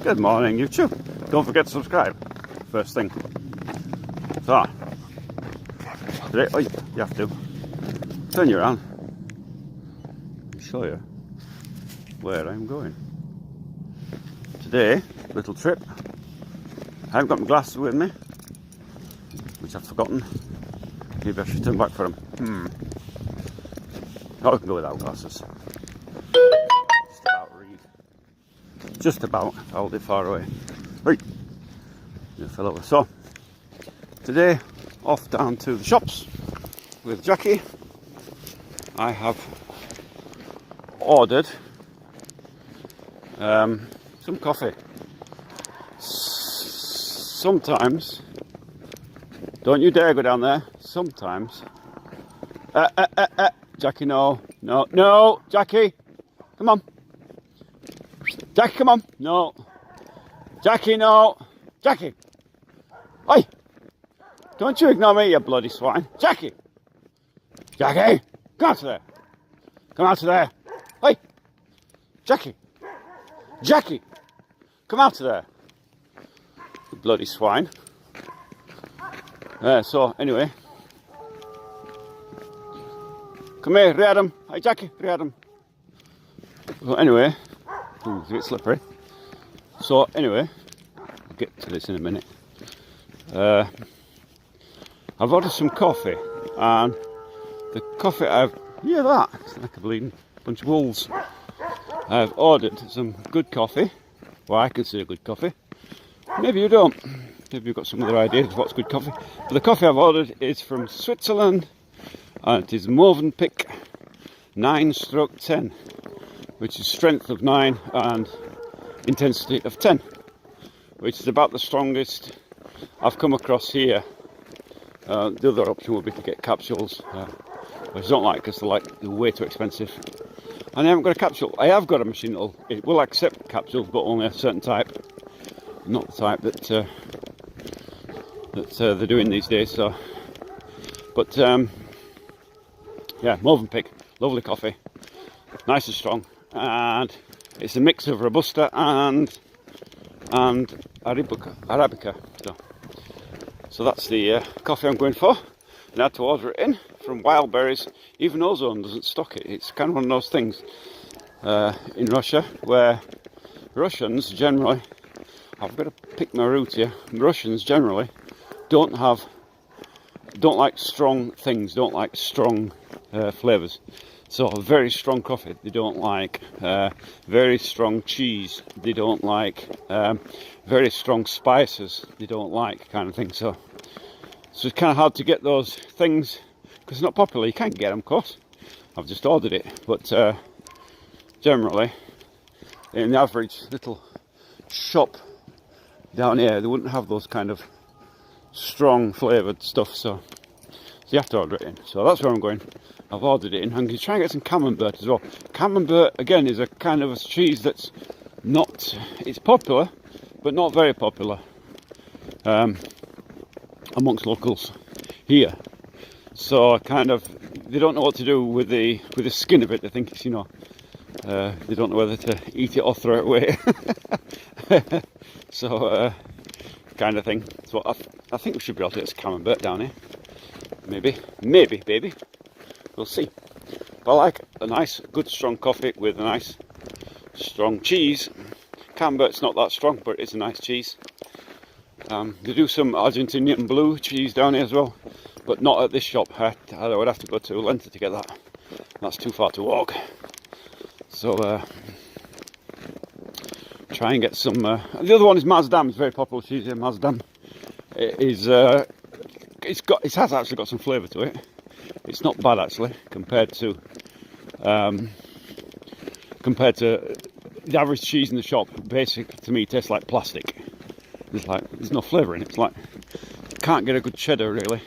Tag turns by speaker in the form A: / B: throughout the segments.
A: Good morning, YouTube. Don't forget to subscribe. First thing. So, today, oh, you have to turn you around. I'll show you where I'm going. Today, little trip. I haven't got my glasses with me, which I've forgotten. Maybe I should turn back for them. Oh, I can go without glasses. Just about read. Just about. I hold it far away. Right. You fell over. So, today, off down to the shops with Jackie. I have ordered some coffee. Sometimes, don't you dare go down there. Sometimes, Jackie, no, Jackie, come on. Jackie, come on. No. Jackie, no. Jackie. Oi. Don't you ignore me, you bloody swine. Jackie. Jackie. Come out of there. Come out of there. Oi. Jackie. Jackie. Come out of there. You bloody swine. So, anyway. Come here, Riadam. Hi, Jackie. Riadam. Well, anyway. Ooh, it's a bit slippery. So anyway, I'll get to this in a minute. I've ordered some coffee, and the coffee hear that? It's like a bleeding bunch of wolves. I've ordered some good coffee. Well, I consider good coffee. Maybe you don't. Maybe you've got some other ideas of what's good coffee. But the coffee I've ordered is from Switzerland, and it is Mövenpick 9/10. Which is strength of 9 and intensity of 10, which is about the strongest I've come across here. The other option would be to get capsules, which I don't like because they're way too expensive. And I haven't got a capsule. I have got a machine that will accept capsules, but only a certain type, not the type that they're doing these days. So, but yeah, Mövenpick, lovely coffee, nice and strong. And it's a mix of Robusta and Arabica. So that's the coffee I'm going for. And I had to order it in from Wild Berries. Even Ozone doesn't stock it. It's kind of one of those things in Russia where Russians generally, I've got to pick my route here. Russians generally don't like strong things, don't like strong flavours. So very strong coffee they don't like, very strong cheese they don't like, very strong spices they don't like, kind of thing. So it's kind of hard to get those things because it's not popular. You can't get them, of course. I've just ordered it, but generally in the average little shop down here they wouldn't have those kind of strong flavoured stuff. So you have to order it in. So that's where I'm going. I've ordered it in. I'm going to try and get some Camembert as well. Camembert, again, is a kind of a cheese that's not... It's popular, but not very popular amongst locals here. So kind of... They don't know what to do with the skin of it. They think it's, they don't know whether to eat it or throw it away. So, kind of thing. So I think we should be able to get some Camembert down here. Maybe, baby. We'll see. But I like a nice, good, strong coffee with a nice, strong cheese. Camembert's not that strong, but it's a nice cheese. They do some Argentinian blue cheese down here as well, but not at this shop. I would have to go to Lenta to get that. That's too far to walk. So, try and get some... the other one is Maasdam. It's very popular cheese here. Maasdam is... it has actually got some flavour to it. It's not bad actually compared to the average cheese in the shop. Basically, to me, it tastes like plastic. There's no flavour in it. It's like can't get a good cheddar really.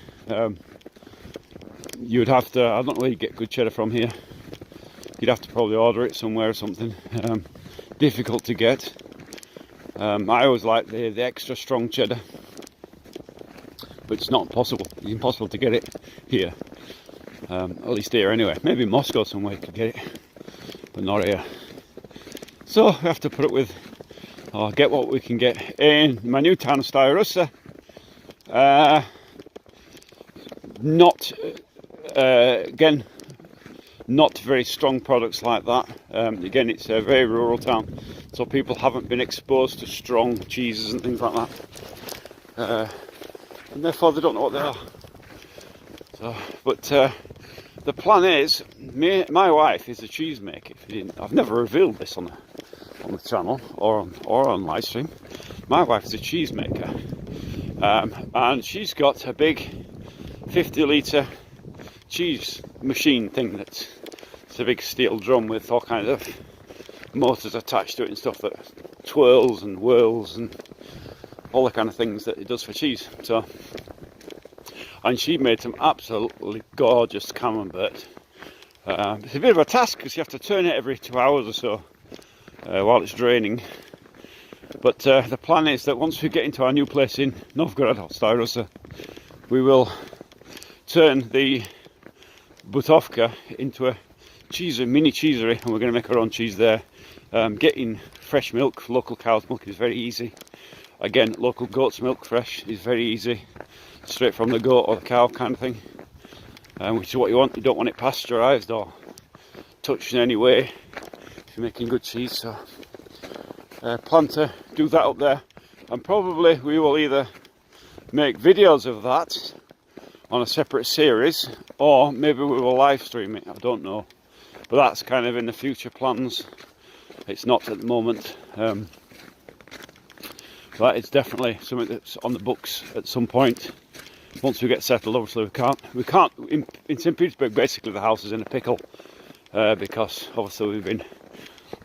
A: You'd have to. I don't know where you get good cheddar from here. You'd have to probably order it somewhere or something. Difficult to get. I always like the extra strong cheddar. But it's not possible. It's impossible to get it here. At least here anyway. Maybe in Moscow somewhere you could get it, but not here. So we have to put up with or get what we can get in my new town of Stuyrussa. Again, not very strong products like that. Again, it's a very rural town, so people haven't been exposed to strong cheeses and things like that, and therefore they don't know what they are. So, but the plan is, my wife is a cheesemaker. I've never revealed this on the channel or on live stream. My wife is a cheesemaker, and she's got a big 50-litre cheese machine thing it's a big steel drum with all kinds of motors attached to it and stuff that twirls and whirls and all the kind of things that it does for cheese. So, and she made some absolutely gorgeous camembert. It's a bit of a task because you have to turn it every 2 hours or so while it's draining. But the plan is that once we get into our new place in Novgorod or Stuyrussa, we will turn the Butovka into a mini cheesery, and we're going to make our own cheese there. Getting fresh milk, local cow's milk, is very easy. Again, local goat's milk, fresh, is very easy, straight from the goat or the cow kind of thing, which is what you want. You don't want it pasteurised or touched in any way if you're making good cheese. So plan to do that up there, and probably we will either make videos of that on a separate series, or maybe we will live stream it. I don't know, but that's kind of in the future plans. It's not at the moment, but it's definitely something that's on the books at some point once we get settled. Obviously we can't in St. Petersburg. Basically the house is in a pickle because obviously we've been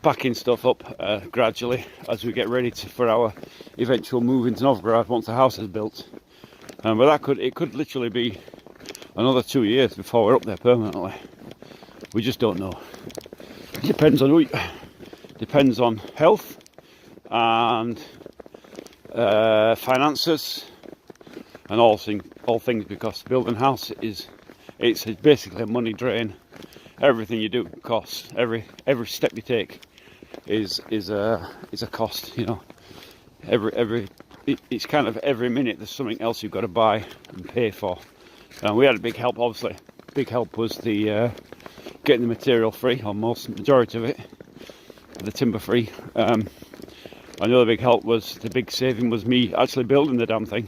A: packing stuff up gradually as we get ready for our eventual move into Novgorod once the house is built. But it could literally be another 2 years before we're up there permanently. We just don't know. It depends on health and finances and all things, because building a house it's basically a money drain. Everything you do costs. Every step you take is a cost. You know, it's kind of every minute there's something else you've got to buy and pay for. And we had a big help, obviously. Big help was the getting the material free, or majority of it, the timber free. Another big help was, the big saving was me actually building the damn thing.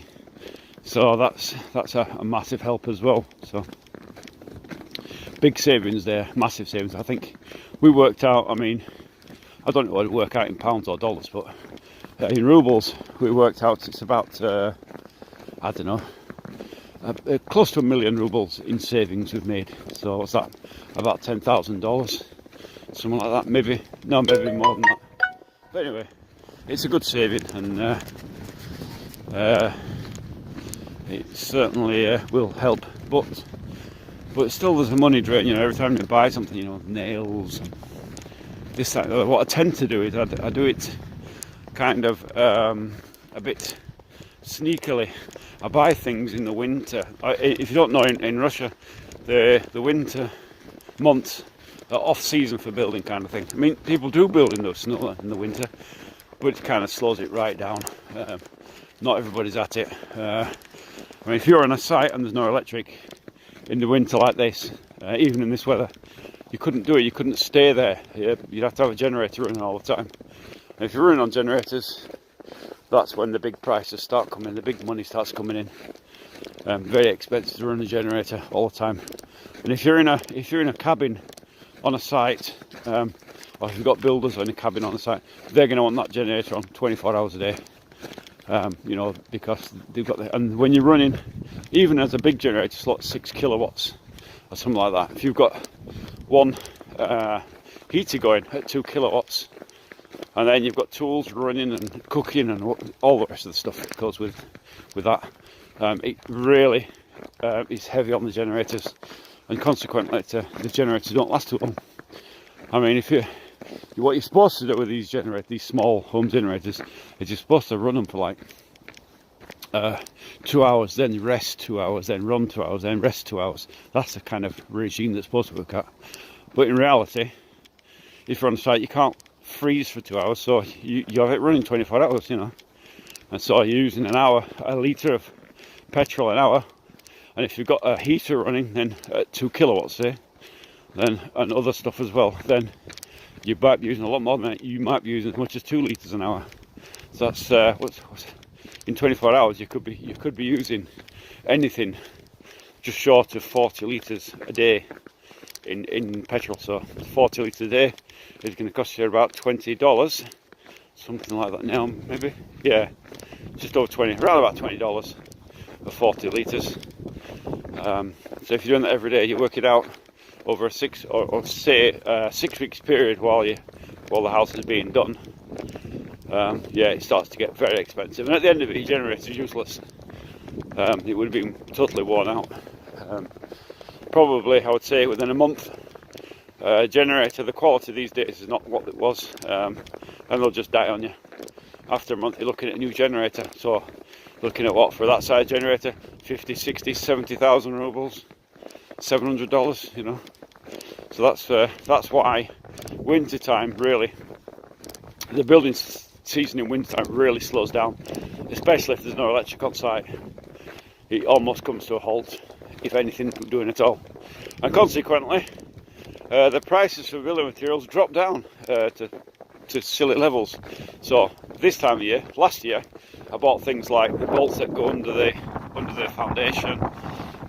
A: So that's a massive help as well. So big savings there, massive savings. I think we worked out, I mean, I don't know what it work out in pounds or dollars, but in rubles we worked out it's about I don't know, close to 1 million rubles in savings we've made. So what's that, about $10,000, something like that, maybe more than that. But anyway, it's a good saving, and it certainly will help, but still there's a money drain. You know, every time you buy something, you know, nails and this, that, what I tend to do is I do it kind of a bit sneakily. I buy things in the winter. If you don't know, in Russia, the winter months are off season for building, kind of thing. I mean, people do build in the snow in the winter, but it kind of slows it right down. Not everybody's at it. I mean, if you're on a site and there's no electric in the winter like this, even in this weather, you couldn't do it. You couldn't stay there. You'd have to have a generator running all the time. And if you're running on generators, that's when the big prices start coming. The big money starts coming in. Very expensive to run a generator all the time. And if you're in a cabin on a site, or if you've got builders in a cabin on a site, they're going to want that generator on 24 hours a day. You know, because they've got and when you're running, even as a big generator, it's like 6 kilowatts or something like that. If you've got one heater going at 2 kilowatts, and then you've got tools running and cooking and all the rest of the stuff that goes with that, it really is heavy on the generators, and consequently the generators don't last too long. I mean, what you're supposed to do with these small home generators, is you're supposed to run them for like 2 hours, then rest 2 hours, then run 2 hours, then rest 2 hours. That's the kind of regime that's supposed to work out. But in reality, if you're on site, you can't freeze for 2 hours, so you have it running 24 hours, you know. And so you're using a litre of petrol an hour. And if you've got a heater running, then at 2 kilowatts, say, then, and other stuff as well, then you might be using a lot more than that. You might be using as much as 2 litres an hour. So that's what's in 24 hours you could be using anything just short of 40 litres a day in petrol. So 40 litres a day is going to cost you about $20, something like that now, maybe. Yeah, just over 20, around about $20 for 40 litres. So if you're doing that every day, you work it out over a 6 weeks period while the house is being done. Yeah, it starts to get very expensive, and at the end of it, your generator's useless. It would have been totally worn out. Probably, I would say, within a month. Generator, the quality these days is not what it was, and they'll just die on you. After a month, you're looking at a new generator. So, looking at what for that size generator, 50, 60, 70,000 rubles, $700, you know. So that's why winter time really, the building season in winter time really slows down, especially if there's no electric on site. It almost comes to a halt, if anything, doing it all. And consequently, the prices for building materials drop down to silly levels. So this time of year, last year, I bought things like the bolts that go under the foundation.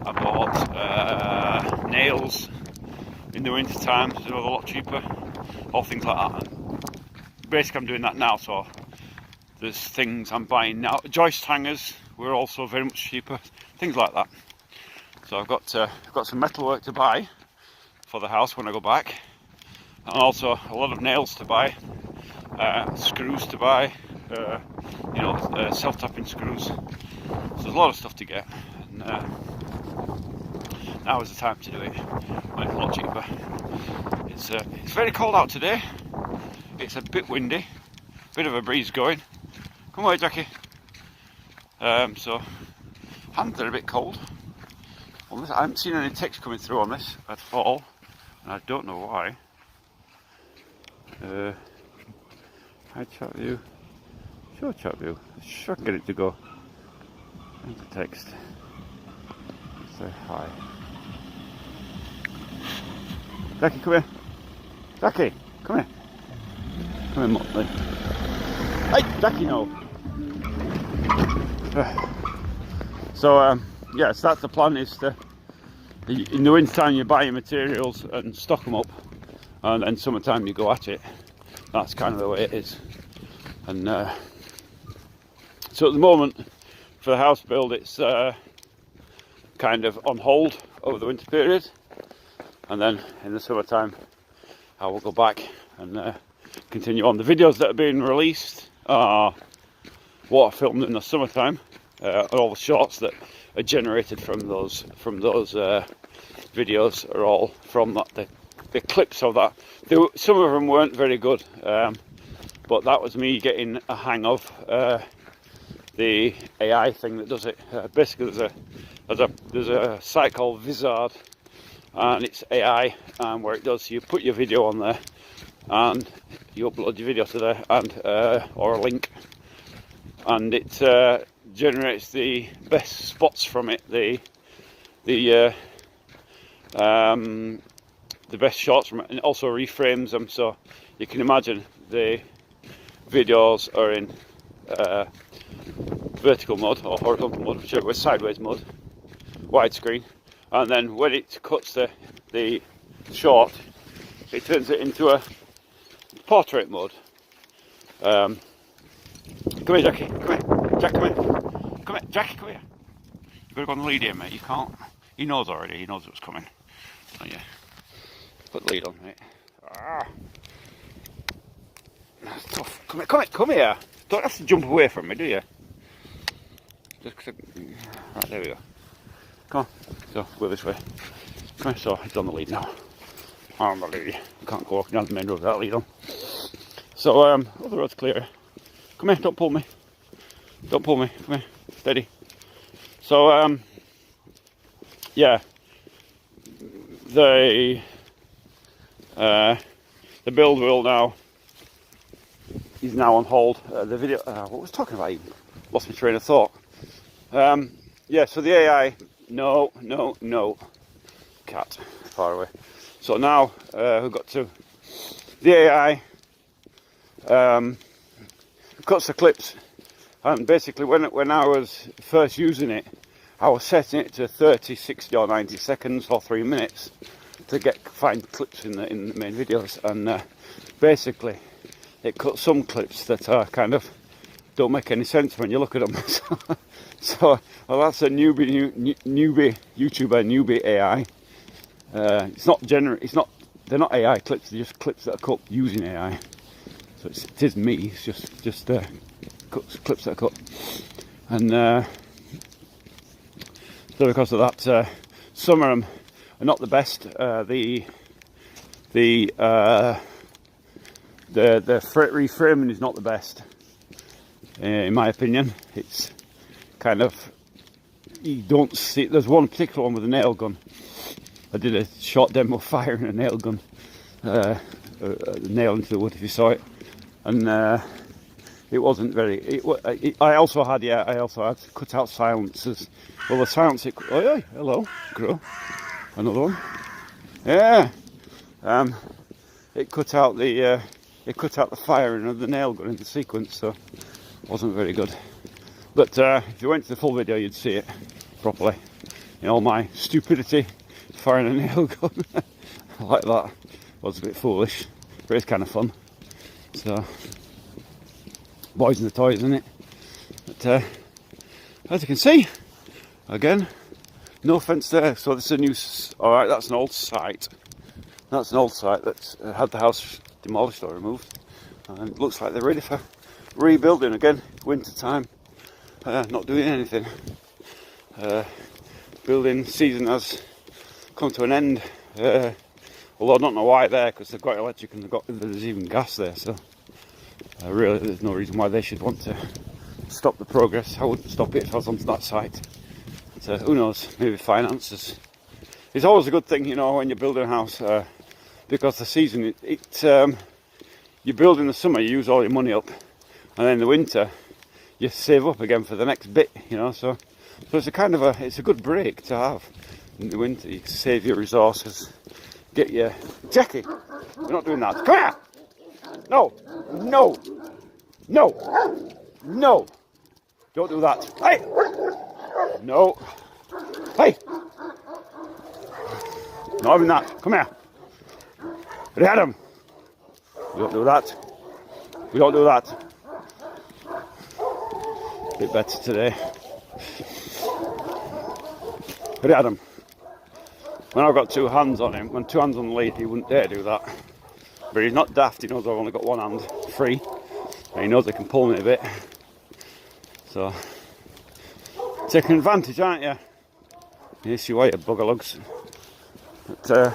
A: I bought nails in the winter time, so they're a lot cheaper. All things like that. Basically, I'm doing that now. So there's things I'm buying now. Joist hangers were also very much cheaper. Things like that. So I've got some metalwork to buy for the house when I go back, and also a lot of nails to buy, screws to buy, self-tapping screws. So there's a lot of stuff to get, and now is the time to do it when it's a lot cheaper. It's very cold out today. It's a bit windy, bit of a breeze going. Come away, Jackie. So hands are a bit cold. I haven't seen any text coming through on this at all, and I don't know why. Hi, chat view. Sure, chat view. Sure, get it to go. And the text. Say hi. Jackie, come here. Jackie, come here. Come here, Motley. Hey, Jackie, no. So, yes, that's the plan, is to, in the winter time you buy your materials and stock them up, and then summertime you go at it. That's kind of the way it is. And so at the moment, for the house build, it's kind of on hold over the winter period, and then in the summertime I will go back and continue on. The videos that are being released are what I filmed in the summertime, all the shots that are generated from those videos are all from that, the clips of that. Some of them weren't very good, but that was me getting a hang of the AI thing that does it. Basically, there's a site called Vizard, and it's AI, and where it does, you put your video on there, and you upload your video to there, and or a link, and it generates the best spots from it, the best shots from it, and also reframes them, so you can imagine the videos are in vertical mode or horizontal mode, whichever way, sideways mode, widescreen, and then when it cuts the short, it turns it into a portrait mode. Come here, Jackie. Come here. Jack, come here. Come here. Jackie, come here. You've got to go on the lead here, mate. You can't. He knows already. He knows what's coming. Oh, yeah. Put the lead on, mate. Ah. That's tough. Come here. Come here. Come here. Don't have to jump away from me, do you? Just right, there we go. Come on. So, go this way. Come here. So, he's on the lead now. I'm on the lead. Can't go walking down the main road without lead on. So, the road's clear. Come here, don't pull me. Don't pull me. Come here. Steady. So, yeah. The build will now is now on hold. The video, what was I talking about? Even lost my train of thought. Yeah, so the AI, no, cat, far away. So now we've got to the AI cuts the clips, and basically when I was first using it, I was setting it to 30, 60 or 90 seconds or 3 minutes to find clips in the main videos, and basically it cuts some clips that are kind of don't make any sense when you look at them. So well, that's a newbie YouTuber newbie AI. They're not AI clips, they're just clips that are cut using AI. So it is me, it's just clips that are cut. And so because of that, some of them are not the best. The reframing is not the best, in my opinion. It's kind of, you don't see, there's one particular one with a nail gun. I did a short demo firing a nail gun, a nail into the wood if you saw it, and it wasn't very. I also had cut out silences. Well, the silence. Oh yeah, hello, grow, another one. Yeah, it cut out the firing of the nail gun in the sequence, so it wasn't very good. But if you went to the full video, you'd see it properly. In all my stupidity, firing a nail gun like that was a bit foolish, but it's kind of fun. So, boys and the toys, isn't it? But as you can see, again, no fence there. So this is a new. All right, that's an old site. That's an old site that had the house demolished or removed, and it looks like they're ready for rebuilding again. Winter time, not doing anything. Building season has come to an end. Although I don't know why there, because they've got electric and there's even gas there. So really, there's no reason why they should want to stop the progress. I wouldn't stop it if I was on that site. So who knows? Maybe finances. It's always a good thing, you know, when you're building a house, because the season you build in the summer, you use all your money up, and then in the winter you save up again for the next bit, you know. So it's a kind of it's a good break to have in the winter. You save your resources, get your Jackie. You're not doing that. Come here. No. Don't do that. Hey. No. Hey. Not having that. Come here. Adam. We don't do that. We don't do that. Bit better today. Adam. When I've got two hands on him, when two hands on the lead, he wouldn't dare do that. But he's not daft, he knows I've only got one hand free. And he knows I can pull me a bit. So, taking advantage, aren't you? Yes, you are, you bugger lugs. But,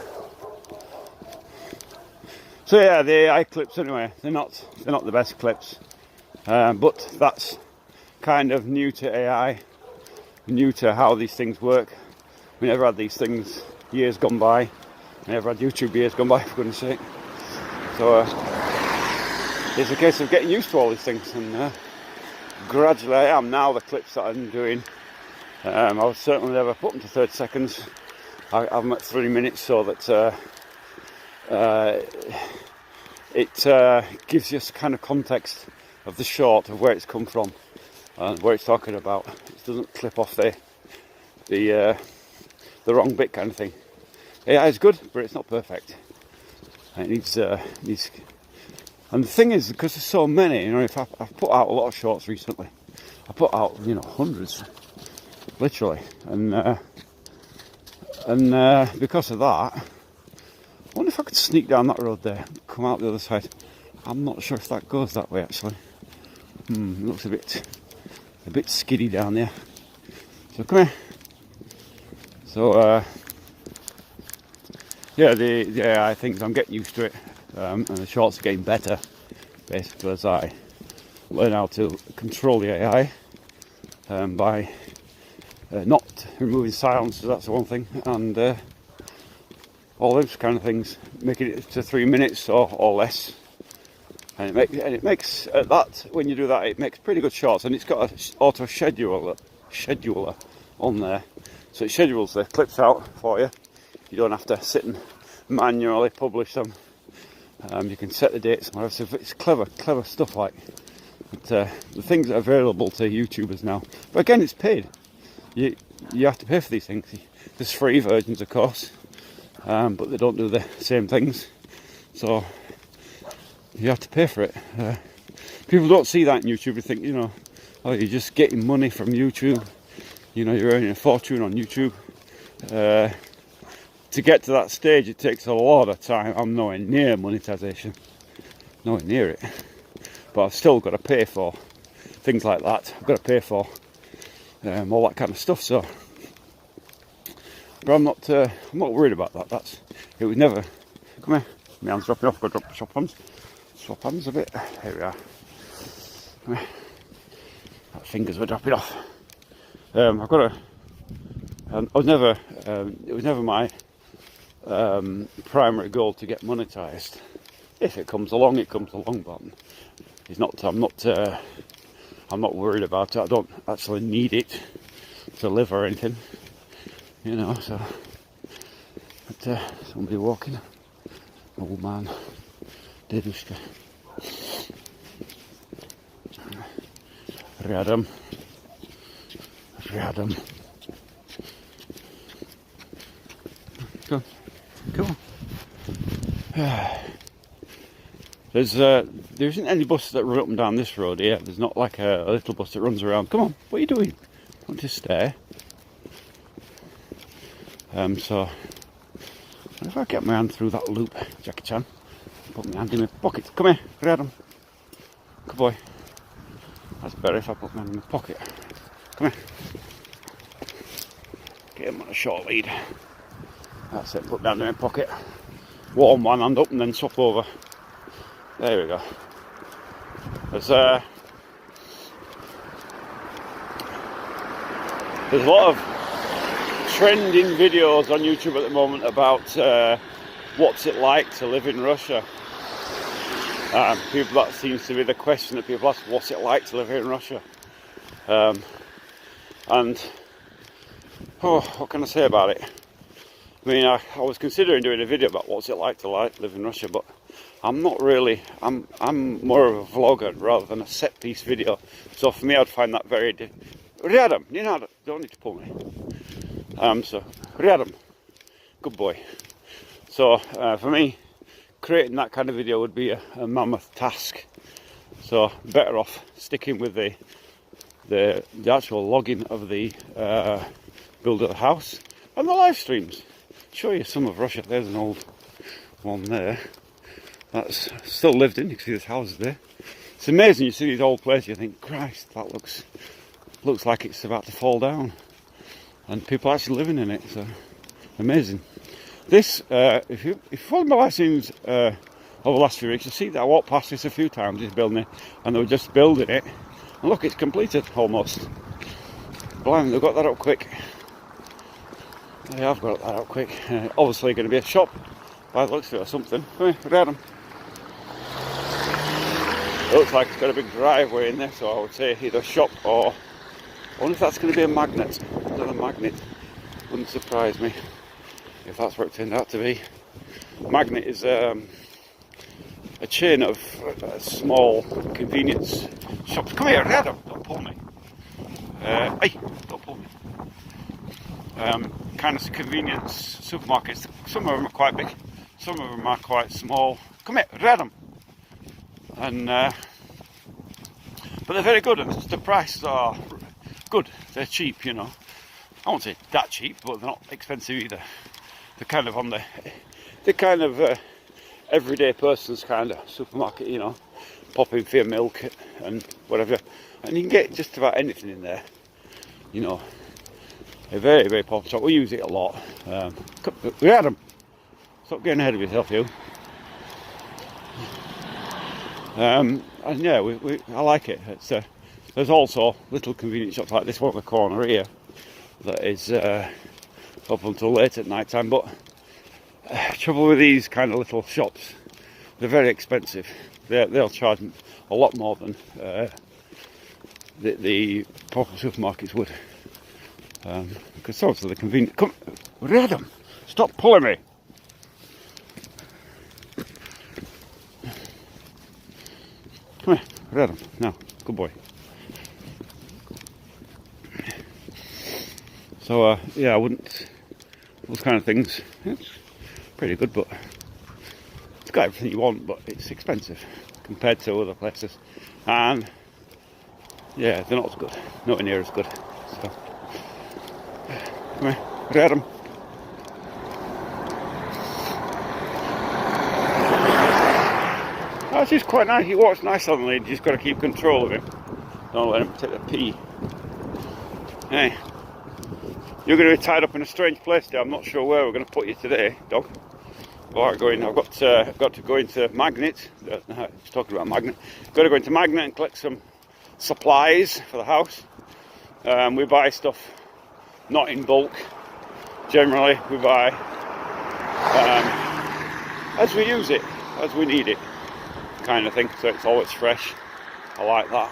A: so yeah, the AI clips anyway, they're not the best clips. But that's kind of new to AI, new to how these things work. We never had these things years gone by. We never had YouTube years gone by, for goodness sake. So it's a case of getting used to all these things, and gradually I am now. The clips that I'm doing, I would certainly never put them to 30 seconds. I have them at 3 minutes, so that it gives you kind of context of the short, of where it's come from and where it's talking about. It doesn't clip off the wrong bit kind of thing. AI is good, but it's not perfect. It needs. And the thing is, because there's so many, you know, if I've put out a lot of shorts recently. I put out, you know, hundreds, literally, and because of that, I wonder if I could sneak down that road there, come out the other side. I'm not sure if that goes that way actually. It looks a bit skiddy down there. So come here. So yeah, the AI things, I'm getting used to it, and the shorts are getting better, basically, as I learn how to control the AI by not removing silences. That's the one thing, and all those kind of things, making it to 3 minutes or less. and it makes that when you do that, it makes pretty good shorts, and it's got an auto scheduler on there, so it schedules the clips out for you. You don't have to sit and manually publish them. You can set the dates and whatever. So it's clever stuff like. But, the things that are available to YouTubers now, but again, it's paid. You have to pay for these things. There's free versions, of course, but they don't do the same things, so you have to pay for it. People don't see that in YouTube. They think, oh, you're just getting money from YouTube. You're earning a fortune on YouTube. To get to that stage, it takes a lot of time. I'm nowhere near monetization, nowhere near it. But I've still got to pay for things like that. I've got to pay for all that kind of stuff. So, but I'm not worried about that. It was never. Come here, my hand's dropping off. I've got to drop the swap hands a bit. Here we are. Come here. That fingers were dropping off. I've got to. It was never my primary goal to get monetized. If it comes along, it comes along. But I'm not worried about it. I don't actually need it to live or anything, So, but somebody walking, old man, deduška. Rядом. Come on. There isn't any buses that run up and down this road here. There's not like a little bus that runs around. Come on, what are you doing? Don't just stare. So if I get my hand through that loop, Jackie Chan, put my hand in my pocket. Come here, grab him. Good boy. That's better if I put my hand in my pocket. Come here. Get him on a short lead. That's it, put my hand in my pocket. Warm one hand up and then swap over. There we go. There's a lot of trending videos on YouTube at the moment about what's it like to live in Russia. That seems to be the question that people ask: what's it like to live here in Russia? And what can I say about it? I mean, I was considering doing a video about what's it like to live in Russia, but I'm not really. I'm more of a vlogger rather than a set piece video. So for me, I'd find that very. Rядом, не надо, don't need to pull me. So rядом, good boy. So for me, creating that kind of video would be a mammoth task. So better off sticking with the actual logging of the build of the house and the live streams. Show you some of Russia. There's an old one there that's still lived in. You can see this house there. It's amazing. You see these old places, you think, Christ, that looks like it's about to fall down, and people are actually living in it. So amazing. This, if you follow my live streams over the last few weeks, you see that I walked past this a few times. This building it, and they were just building it. And look, it's completed almost. Blimey, they've got that up quick. They have got that up quick. Obviously going to be a shop by the looks of it or something. Come here, grab them. It looks like it's got a big driveway in there, so I would say either shop or... I wonder if that's going to be a magnet. Another magnet. Wouldn't surprise me if that's what it turned out to be. Magnet is a chain of small convenience shops. Come here, Adam, don't pull me. Hey, don't pull me. Kind of convenience supermarkets. Some of them are quite big, some of them are quite small. Come here, Adam. And but they're very good, and the prices are good. They're cheap, I won't say that cheap, but they're not expensive either. They're kind of on the kind of everyday person's kind of supermarket, pop in for your milk and whatever, and you can get just about anything in there. A very, very popular shop. We use it a lot. We had them. Stop getting ahead of yourself, you. And yeah, I like it. It's there's also little convenience shops like this one on the corner here that is up until late at night time. But trouble with these kind of little shops, they're very expensive. they'll charge a lot more than the proper supermarkets would. Because obviously they're convenient. Come, Adam, stop pulling me. Come here, Adam. Now, good boy. So yeah, I wouldn't. Those kind of things. It's pretty good, but it's got everything you want, but it's expensive compared to other places. And yeah, they're not as good. Nowhere near as good. So come here, Adam. Oh, this is quite nice. He walks nice on the lead. You just got to keep control of him. Don't let him take the pee. Hey, you're going to be tied up in a strange place today. I'm not sure where we're going to put you today, dog. I've got to go into Magnet. I was talking about Magnet. Got to go into Magnet and collect some supplies for the house. We buy stuff not in bulk. Generally, we buy as we use it, as we need it, kind of thing. So it's always fresh. I like that.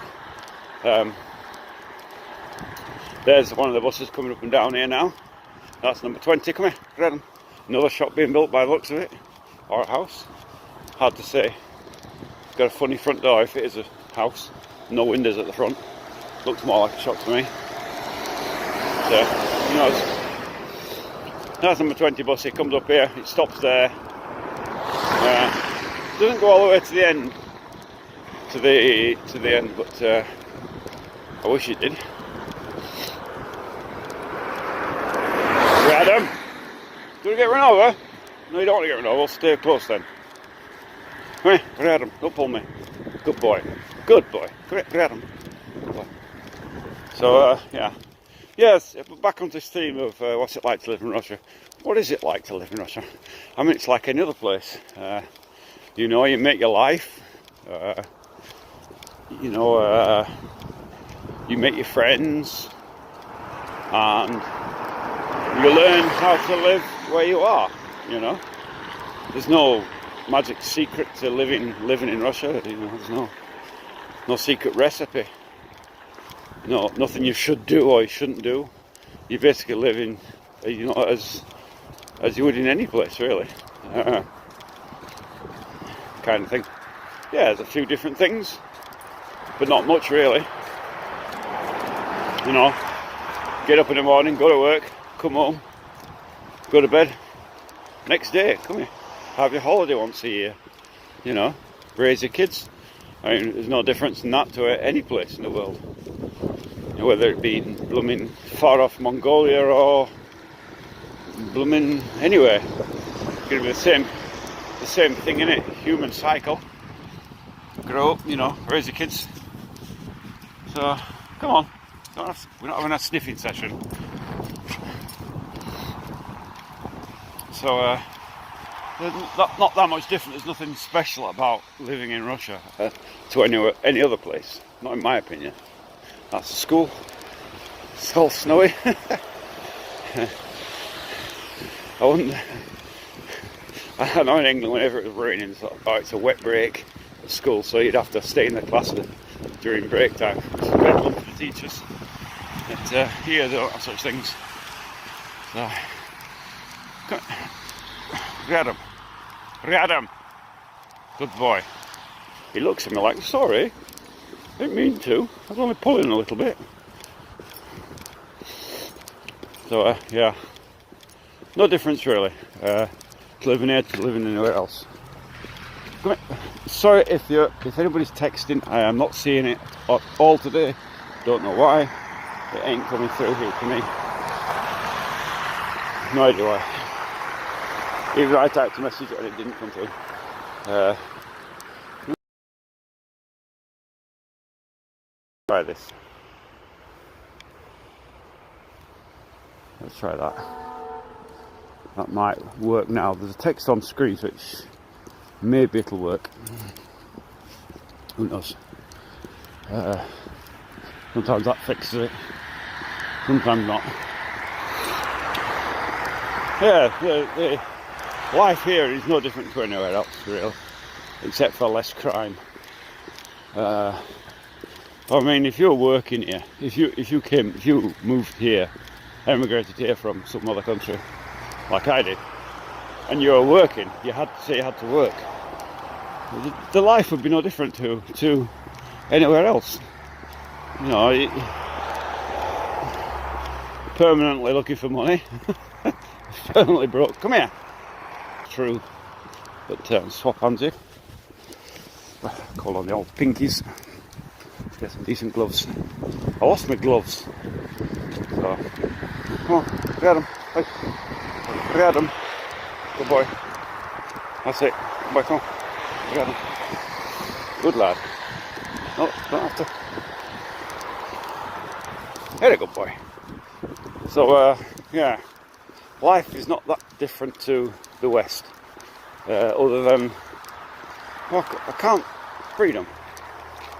A: There's one of the buses coming up and down here now. That's number 20. Come here, Redden. Another shop being built by the looks of it, or a house. Hard to say. It's got a funny front door if it is a house. No windows at the front. Looks more like a shop to me. So, who knows? That's number 20 bus. It comes up here. It stops there. Doesn't go all the way to the end. To the end, but I wish it did. Adam, do you want to get run over? No, you don't want to get run over. We'll stay close then. Come here, Adam. Don't pull me. Good boy. Good boy. Come here, Adam. Good boy. So, yeah. Yes, back on this theme of what's it like to live in Russia. What is it like to live in Russia? I mean, it's like any other place. You know, you make your life. You know, you make your friends. And you learn how to live where you are, you know. There's no magic secret to living in Russia, you know. There's no secret recipe. No, nothing you should do or you shouldn't do. You basically live in, you know, as you would in any place, really. Kind of thing. Yeah, there's a few different things, but not much, really. You know, get up in the morning, go to work, come home, go to bed. Next day, come here, have your holiday once a year. You know, raise your kids. I mean, there's no difference in that to any place in the world. You know, whether it be in blooming far off Mongolia or blooming anywhere, it's going to be the same thing, in it. Human cycle. Grow up, you know, raise your kids. So, come on. We're not having a sniffing session. So, there's not that much different. There's nothing special about living in Russia to any other place. Not in my opinion. That's the school. It's all snowy. I know in England, whenever it was raining, it's like, oh, it's a wet break at school, so you'd have to stay in the class during break time. It's a bedlam for the teachers. But here they don't have such things. So, Radam. Good boy. He looks at me like, sorry, I didn't mean to. I was only pulling a little bit. So, yeah. No difference, really. Living here to living anywhere else. Sorry if anybody's texting. I am not seeing it all today. Don't know why. It ain't coming through here to me. No idea why. Even though I typed a message and it didn't come through. Try this. Let's try that. That might work now. There's a text on screen, which maybe it'll work. Who knows? Sometimes that fixes it. Sometimes not. Yeah, the life here is no different to anywhere else, really. except for less crime. I mean, if you're working here, if you moved here, emigrated here from some other country, like I did, and you were working, you had to work. The life would be no different to anywhere else. You know, permanently looking for money, permanently broke. Come here. True, but swap hands here. Call on the old pinkies. Let's get some decent gloves. I lost my gloves, so come on, grab them. Hey, grab them. Good boy. That's it. Good boy, come on. Grab them. Good lad. No, don't have to. Very good boy. So, yeah, life is not that different to the West, other than, well, I can't, freedom.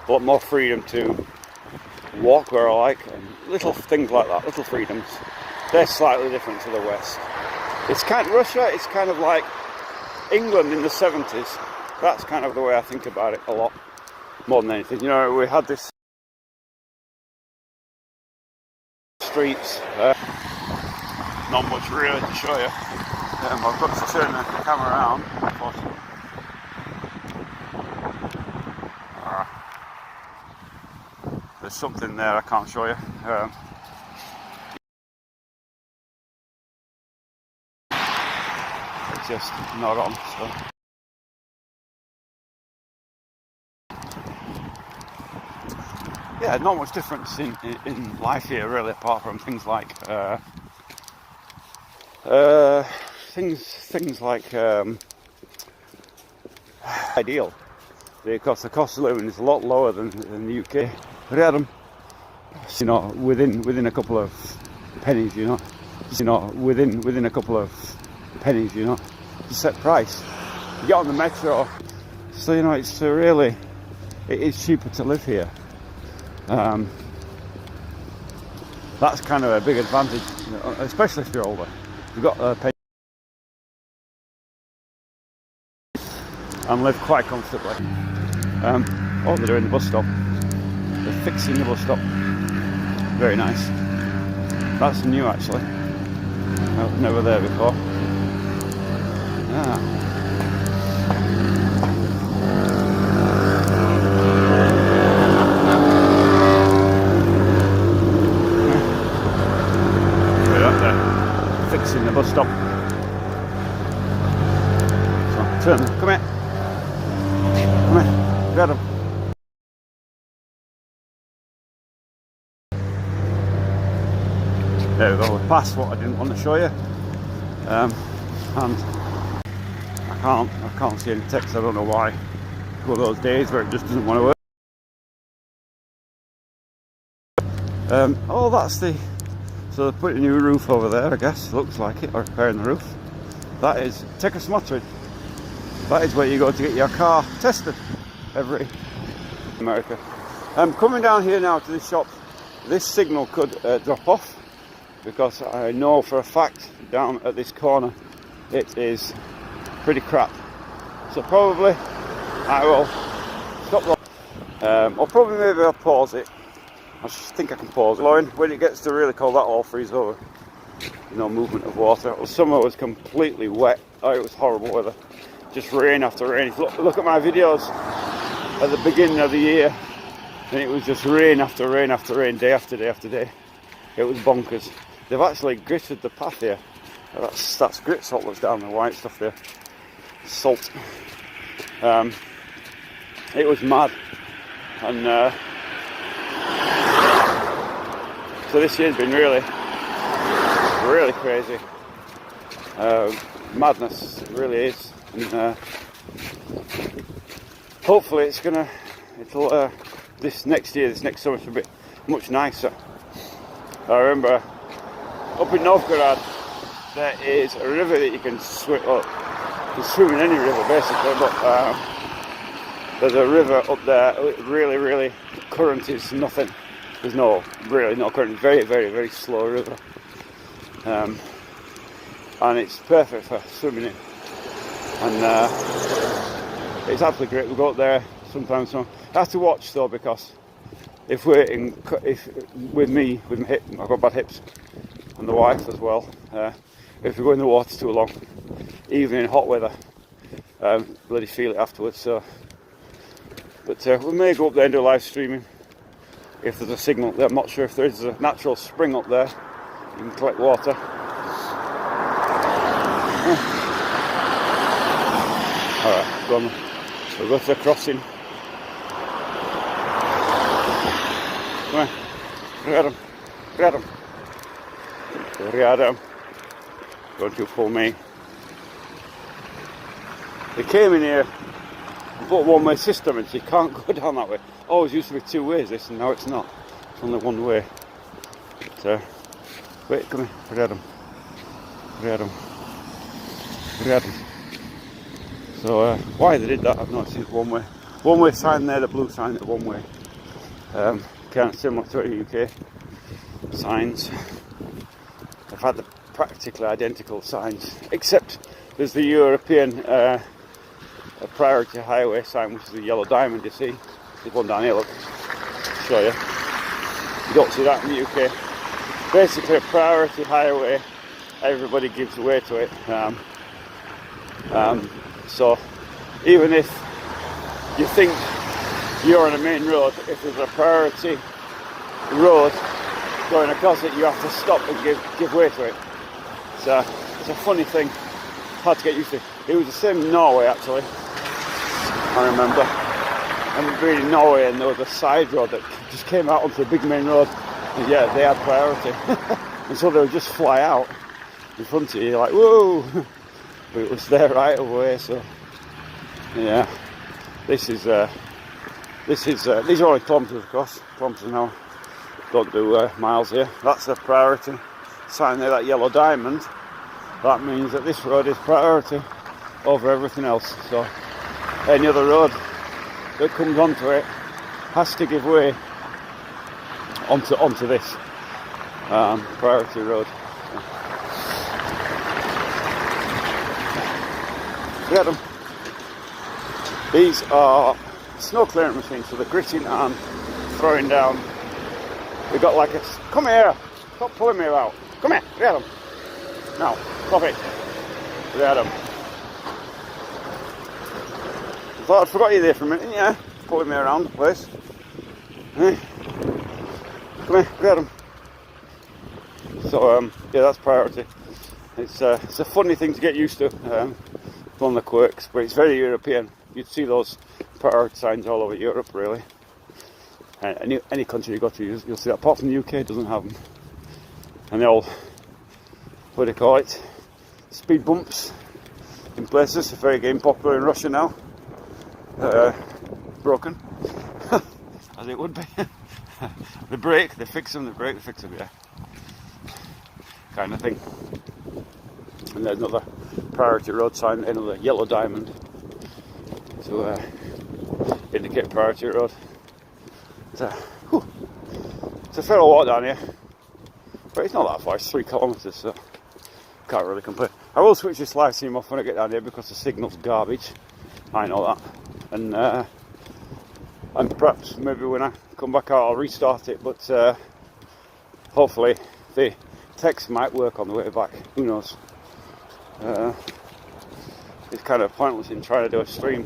A: A lot more freedom to walk where I like, and little things like that, little freedoms. They're slightly different to the West. It's kind of, Russia, it's kind of like England in the 70s. That's kind of the way I think about it a lot, more than anything. You know, we had this streets, not much really to show you. I've got to turn the camera around, unfortunately. There's something there I can't show you. It's just not on, so. Yeah, not much difference in life here really, apart from things like things like ideal, because the cost of living is a lot lower than the UK. But yeah, you know, within a couple of pennies, you know, within a couple of pennies, you know, it's a set price. You get on the metro, so you know it's really, it is cheaper to live here. That's kind of a big advantage, especially if you're older. You've got to pay and live quite comfortably. Oh, they're doing the bus stop. They're fixing the bus stop. Very nice. That's new actually. I was never there before. Ah. Fixing the bus stop. So, turn, come here. Come here, grab him. There we go, we're past what I didn't want to show you. And I can't see any text, I don't know why. One of those days where it just doesn't want to work. Oh, that's the... So they put a new roof over there, I guess, looks like it, or repairing the roof. That is, take a smuttering. That is where you go to get your car tested every America. Coming down here now to this shop, this signal could drop off, because I know for a fact down at this corner it is pretty crap. So probably I will stop that. Or probably maybe I'll pause it. I think I can pause it. When it gets to really cold, that'll all freeze over. No movement of water. Summer was completely wet. Oh, it was horrible weather. Just rain after rain. Look at my videos at the beginning of the year, and it was just rain after rain after rain, day after day after day. It was bonkers. They've actually gritted the path here. That's grit salt that's down the white stuff there. Salt. It was mad. And so this year's been really crazy. Madness, it really is. And hopefully this next summer should be much nicer. I remember up in Novgorod there is a river that you can swim. Well, you can swim in any river basically, but there's a river up there. Really, current is nothing. There's really no current. It's very slow river, and it's perfect for swimming in. And It's absolutely great. We go up there sometimes. So I have to watch though, because if we're in, if with me with my hip, I've got bad hips, and the wife as well. If we go in the water too long, even in hot weather, bloody feel it afterwards. So, but we may go up there and do live streaming if there's a signal there. I'm not sure if there is a natural spring up there. You can collect water. Alright, go on. We'll go to the crossing. Come on. Grab him. Grab him. Grab him. Don't you pull me. They came in here and put a one-way system and so you can't go down that way. Always used to be two ways this, and now it's not. It's only one way. So, wait, come here. Grab him. Grab him. Grab him. So why they did that, I've not seen. One way sign there, the blue sign, the one way. Kind of similar to the UK signs. I've had the practically identical signs, except there's the European a priority highway sign, which is the yellow diamond. You see, there's one down here. Look, I'll show you. You don't see that in the UK. Basically, a priority highway. Everybody gives way to it. So even if you think you're on a main road, if there's a priority road going across it, you have to stop and give way to it. So it's a funny thing, hard to get used to. It was the same in Norway actually, I remember. And being in Norway, and there was a side road that just came out onto the big main road, and yeah, they had priority. And so they would just fly out in front of you, like, whoa! But it was there right away, so yeah. These are only kilometres across, kilometres an hour. Don't do miles here. That's the priority sign there, that yellow diamond. That means that this road is priority over everything else. So any other road that comes onto it has to give way onto this priority road. Get them. These are snow clearing machines, so they're gritting and throwing down. We've got like a, come here, stop pulling me out. Come here, get them. Now, stop it. Get them. I thought I'd forgot you there for a minute, yeah, pulling me around the place. Come here, get them. So, yeah, that's priority. It's a funny thing to get used to, one of the quirks, but it's very European. You'd see those priority signs all over Europe, really. Any country you go to, you'll see that. Apart from the UK, it doesn't have them. And they all, what do you call it? Speed bumps in places. It's very game popular in Russia now. Broken, as it would be. They break, they fix them, they break, they fix them, yeah. Kind of thing. And there's another priority road sign, another yellow diamond to indicate priority road. It's a fair old walk down here, but it's not that far. It's 3 kilometres, so can't really complain. I will switch this live stream off when I get down here because the signal's garbage. I know that, and perhaps maybe when I come back out I'll restart it. But hopefully the text might work on the way back. Who knows? It's kind of pointless in trying to do a stream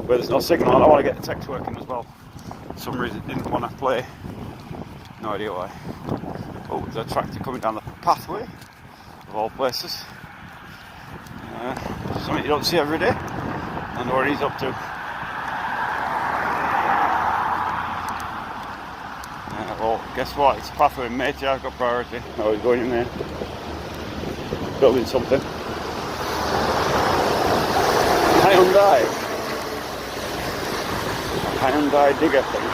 A: where there's no signal. I want to get the text working as well. For some reason it didn't want to play. No idea why. Oh, there's a tractor coming down the pathway, of all places. Something you don't see every day. I know what he's up to. Well, guess what? It's a pathway, mate. I've got priority. Oh, he's going in there. Building something. Hyundai. A Hyundai digger thing.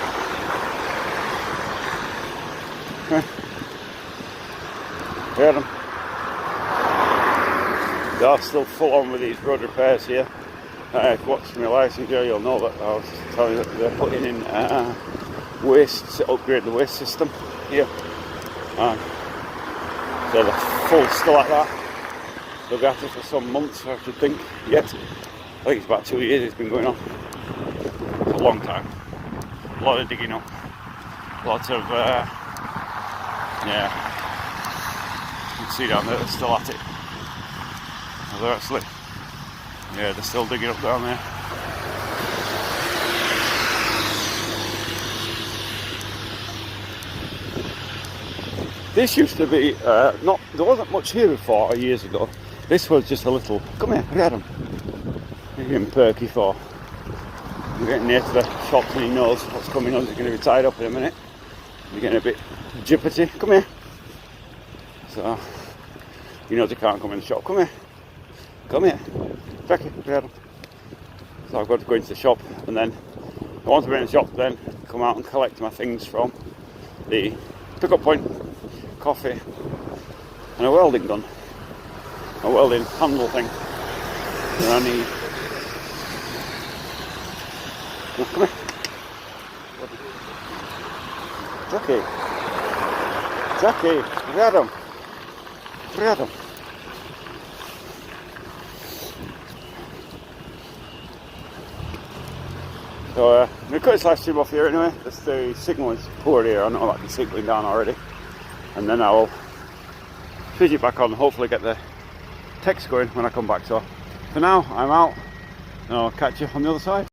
A: Hear them. They are still full on with these road repairs here. If you watch my license here, you'll know that I was telling you that they're putting in waste to upgrade the waste system here. So they're full still like that. They'll be at it for some months, I should think, yet. I think it's about 2 years it's been going on. long time. A lot of digging up. Lots of, yeah. You can see down there, they're still at it. They're actually, yeah, they're still digging up down there. This used to be, there wasn't much here before years ago. This was just a little, come here, look at him. He's getting perky for. We're getting near to the shops and he knows what's coming on. He's going to be tied up in a minute. He's getting a bit jippity. Come here. So, he knows he can't come in the shop. Come here. Come here. Jackie, look at him. So I've got to go into the shop and then, once we're in the shop, then come out and collect my things from the pickup point. Coffee and a welding gun. A welding handle thing that I need. Oh, come here. Jackie, grab him. Grab him. So, I'm going to cut this last tube off here anyway. The signal is poor here. I know that it's signaling down already. And then I'll switch it back on and hopefully get the text going when I come back. So, for now, I'm out. And I'll catch you on the other side.